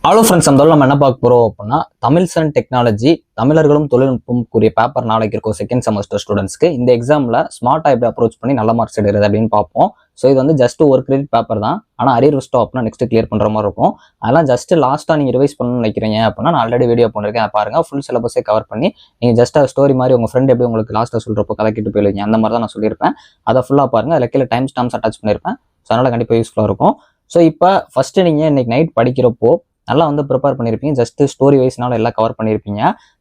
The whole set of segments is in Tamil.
ஹலோ ஃப்ரெண்ட்ஸ், நம்ம என்ன பார்க்க போகிறோம் அப்படின்னா தமிழ்ஸ் அண்ட் டெக்னாலஜி தமிழர்களும் தொழில்நுட்பம் கூடிய பேப்பர் நாளைக்கு இருக்கும் செகண்ட் செமஸ்டர் ஸ்டூடெண்ட்ஸ்க்கு. இந்த எக்ஸாமில் ஸ்மார்ட்டாக எப்படி அப்ரோச் பண்ணி நல்ல மார்க்ஸ் எடுக்கிறது அப்படின்னு பார்ப்போம். ஸோ இது வந்து ஜஸ்ட் ஒரு கிரெடிட் பேப்பர் தான். ஆனால் அரியர் வச்சிட்டோம் அப்படின்னா நெக்ஸ்ட் கிளியர் பண்ணுற மாதிரி இருக்கும். அதெல்லாம் ஜஸ்ட் லாஸ்ட்டாக நீங்கள் ரிவைஸ் பண்ணணும்னு நினைக்கிறீங்க அப்படின்னா நான் ஆல்ரெடி வீடியோ பண்ணிருக்கேன், பாருங்கள். ஃபுல் சிலபஸே கவர் பண்ணி நீங்கள் ஜஸ்ட் ஸ்டோரி மாதிரி உங்கள் ஃப்ரெண்ட் எப்படி உங்களுக்கு லாஸ்ட்டாக சொல்கிறப்போ கதை கேட்டு போயிடுவீங்க, அந்த மாதிரி தான் நான் சொல்லியிருப்பேன். அதை ஃபுல்லாக பாருங்கள். அதில் கீழே டைம் ஸ்டாம்ப்ஸ் அட்டாச் பண்ணியிருப்பேன். ஸோ அதனால் கண்டிப்பாக யூஸ்ஃபுல்லாக இருக்கும். ஸோ இப்போ ஃபஸ்ட்டு நீங்கள் இன்னைக்கு நைட் படிக்கிறப்போ நல்லா வந்து ப்ரிப்பேர் பண்ணியிருப்பீங்க. ஜஸ்ட் ஸ்டோரி வைஸ்னால எல்லாம் கவர் பண்ணியிருப்பீங்க.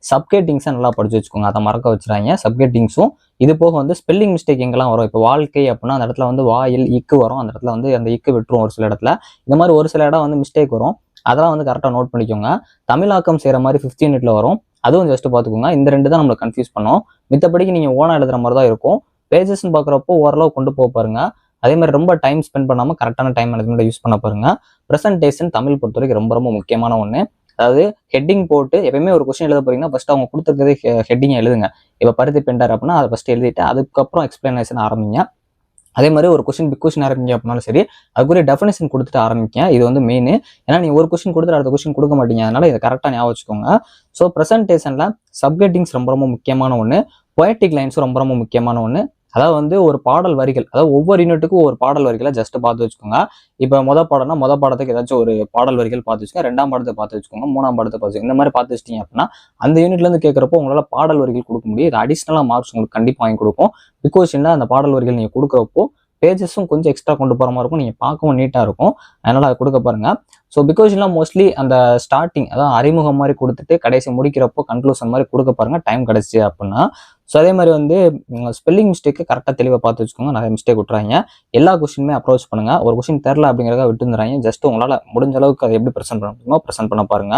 சப்கேட்டிங்ஸை நல்லா படிச்சு வச்சுக்கோங்க, அதை மறக்க வச்சுறாங்க. சப்கேட்டிங்ஸும் இது போக வந்து ஸ்பெல்லிங் மிஸ்டேக் எங்கெல்லாம் வரும். இப்போ வாழ்க்கை அப்படின்னா அந்த இடத்துல வந்து வாயில் இக்கு வரும், அந்த இடத்துல வந்து அந்த இக்கு விட்டுரும் ஒரு சில இடத்துல. இந்த மாதிரி ஒரு சில இடம் வந்து மிஸ்டேக் வரும், அதெல்லாம் வந்து கரெக்டாக நோட் பண்ணிக்கோங்க. தமிழாக்கம் செய்கிற மாதிரி 15 யூனிட்ல வரும், அதுவும் ஜஸ்ட் பார்த்துக்கோங்க. இந்த ரெண்டு தான் நம்மளை கன்ஃபியூஸ் பண்ணும். மித்தபடிக்கு நீங்கள் ஓனாக எழுதுற மாதிரி தான் இருக்கும். பேஜஸ்ன்னு பார்க்குறப்போ ஓரளவு கொண்டு போக பாருங்க. அதே மாதிரி ரொம்ப டைம் ஸ்பெண்ட் பண்ணாமல் கரெக்டான டைம் மேனேஜ்மெண்ட் யூஸ் பண்ண பாருங்க. ப்ரெசன்டேஷன் தமிழ் பொறுத்த வரைக்கும் ரொம்ப ரொம்ப முக்கியமான ஒன்று. அதாவது ஹெட்டிங் போட்டு எப்பயுமே ஒரு கொஸ்டின் எழுத போறீங்கன்னா ஃபர்ஸ்ட் அவங்க கொடுத்துருக்கதே ஹெட்டிங் எழுதுங்க. இப்போ பருத்தி பெண்டர் அப்படின்னா அதை ஃபர்ஸ்ட் எழுதிட்டு அதுக்கப்புறம் எக்ஸ்பிளனேஷன் ஆரம்பிங்க. அதே மாதிரி ஒரு கொஸ்டின் பிக் கொஸ்டின் ஆரம்பிங்க அப்படின்னாலும் சரி, அதுக்குரிய டெஃபினேஷன் கொடுத்துட்டு ஆரம்பிங்க. இது வந்து மெயின். ஏன்னா நீ ஒரு கொஸ்டின் கொடுத்துட்டு அடுத்த கொஸ்டின் கொடுக்க மாட்டீங்க, அதனால இதை கரெக்டாக ஞாபகம் வச்சுக்கோங்க. ஸோ ப்ரெசன்டேஷன்ல சப்கெட்டிங்ஸ் ரொம்ப ரொம்ப முக்கியமான ஒன்று. பொயட்டிக் லைன்ஸும் ரொம்ப ரொம்ப முக்கியமான ஒன்று. அதாவது வந்து ஒரு பாடல் வரிகள், அதாவது ஒவ்வொரு யூனிட்டுக்கும் ஒரு பாடல் வரிகளை ஜஸ்ட் பார்த்து வச்சுக்கோங்க. இப்போ மொதல் பாடத்துக்கு ஏதாச்சும் ஒரு பாடல் வரிகள் பார்த்து வச்சுக்கோங்க, ரெண்டாம் பாடத்தை பார்த்து வச்சுக்கோங்க, மூணாம் பாடத்தை பார்த்து வச்சுக்கோங்க. இந்த மாதிரி பார்த்து வச்சிட்டீங்க அப்படின்னா அந்த யூனிட்ல இருந்து கேட்குறப்போ உங்களால் பாடல் வரிகள் கொடுக்க முடியும். இது அடிஷ்னலாக மார்க்ஸ் உங்களுக்கு கண்டிப்பாக வாங்கி கொடுக்கும். பிகாஸ் அந்த பாடல் வரிகள் நீங்கள் கொடுக்குறப்போ பேஜஸும் கொஞ்சம் எக்ஸ்ட்ரா கொண்டு போகிற மாதிரி இருக்கும், நீங்கள் பார்க்கவும் நீட்டாக இருக்கும். அதனால் அதை கொடுக்க பாருங்க. ஸோ பிகாஸ்லாம் மோஸ்ட்லி அந்த ஸ்டார்டிங், அதாவது அறிமுகம் மாதிரி கொடுத்துட்டு கடைசி முடிக்கிறப்போ கன்க்ளூஷன் மாதிரி கொடுக்க பாருங்க, டைம் கிடச்சி அப்படின்னா. ஸோ அதே மாதிரி வந்து ஸ்பெல்லிங் மிஸ்டேக்கு கரெக்டாக தெளிவாக பார்த்து வச்சுக்கோங்க. நிறைய மிஸ்டேக் விட்டுறாங்க. எல்லா கொஸ்டினுமே அப்ரோச் பண்ணுங்க. ஒரு கொஸ்டின் தெரில அப்படிங்கிறத விட்டுருந்துறாங்க. ஜஸ்ட் உங்களால் முடிஞ்ச அளவுக்கு அதை எப்படி ப்ரெசென்ட் பண்ண முடியுமோ ப்ரெசென்ட் பண்ண பாருங்க.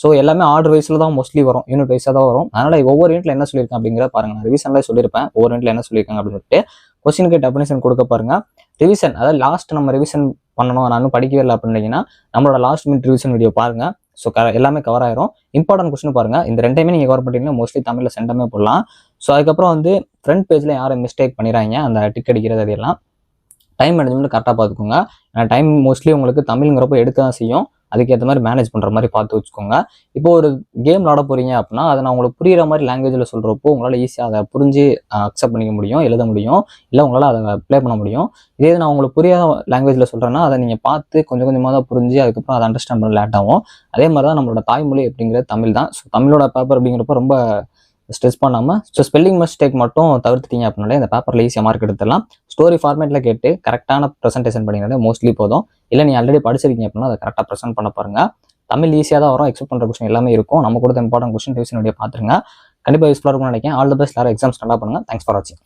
ஸோ எல்லாமே ஆர்டர் வைஸில் தான் மோஸ்ட்லி வரும், யூனிட் வைஸாக தான் வரும். அதனால் ஒவ்வொரு யூனிட்ல என்ன சொல்லியிருக்கேன் அப்படிங்கிறத பாருங்க. நான் ரிவிஷன்ல சொல்லியிருப்பேன் ஒவ்வொரு யூனிட்ல என்ன சொல்லியிருக்காங்க அப்படின்னு சொல்லிட்டு. கொஸ்டினுக்கு டெஃபினேஷன் கொடுக்க பாருங்க. ரிவிஷன், அதாவது லாஸ்ட் நம்ம ரிவிஷன் பண்ணணும், நான் இன்னும் படிக்கவே இல்லை அப்படின்னீங்கன்னா நம்மளோட லாஸ்ட் மினிட் ரிவிஷன் வீடியோ பாருங்க. ஸோ எல்லாமே கவர் ஆயிரும். இம்பார்ட்டன்ட் கொஸ்டின் பாருங்க. இந்த ரெண்டையுமே நீங்கள் கவர் பண்ணிட்டீங்கன்னா மோஸ்ட்லி தமிழில் சென்டமே போடலாம். ஸோ அதுக்கப்புறம் வந்து ஃப்ரண்ட் பேஜில் யாரும் மிஸ்டேக் பண்ணிடுறாங்க, அந்த டிக் அடிக்கிறது அதெல்லாம் டைம் மேனேஜ்மெண்ட் கரெக்டாக பார்த்துக்கோங்க. ஏன்னா டைம் மோஸ்ட்லி உங்களுக்கு தமிழ்ங்கிறப்போ எடுக்க தான் செய்யும். அதுக்கேற்ற மாதிரி மேனேஜ் பண்ணுற மாதிரி பார்த்து வச்சுக்கோங்க. இப்போ ஒரு கேம் விளாட போறீங்க அப்படின்னா அதை நான் உங்களுக்கு புரியுற மாதிரி லாங்குவேஜில் சொல்கிறப்போ உங்களால் ஈஸியாக அதை புரிஞ்சு அக்செப்ட் பண்ணிக்க முடியும், எழுத முடியும், இல்லை உங்களால் அதை ப்ளே பண்ண முடியும். இதே நான் உங்களுக்கு புரியாத லாங்குவேஜில் சொல்கிறேன்னா அதை நீங்கள் பார்த்து கொஞ்சம் கொஞ்சமாக தான் புரிஞ்சு அதுக்கப்புறம் அதை அண்டர்ஸ்டாண்ட் பண்ண லேட் ஆகும். அதே மாதிரி தான் நம்மளோட தாய்மொழி அப்படிங்கிறது தமிழ் தான். ஸோ தமிழோட பேப்பர் அப்படிங்கிறப்ப ரொம்ப ஸ்ட்ரெஸ் பண்ணாமல் ஸ்பெல்லிங் மிஸ்டேக் மட்டும் தவிர்த்துட்டீங்க அப்படின்னாலே இந்த பேப்பரில் ஈஸியாக மார்க் எடுத்துடலாம். ஸ்டோரி ஃபார்மேட்டில் கேட்டு கரெக்டான ப்ரெசன்டேஷன் பண்ணிங்கனாலே மோஸ்ட்லி போதும். இல்லை நீ ஆல்ரெடி படிச்சிருக்கீங்க அப்படின்னா அதை கரெக்டாக ப்ரெசென்ட் பண்ண பாருங்க. தமிழ் ஈஸியாக தான் வரும், எக்ஸ்பெக்ட் பண்ணுற கொஸ்டின் எல்லாமே இருக்கும். நம்ம கொடுத்த இம்பார்ட்டன்ட் கொஸ்டின் ரிவிஷன் வீடியோ பார்த்துருங்க. கண்டிப்பாக யூஸ்ஃபுல்லாக இருக்கும்னு நினைக்கிறேன். All the best. எல்லாரும் எக்ஸாம்ஸ் நல்லா பண்ணுங்க. தேங்க்ஸ் ஃபார் வாட்சிங்.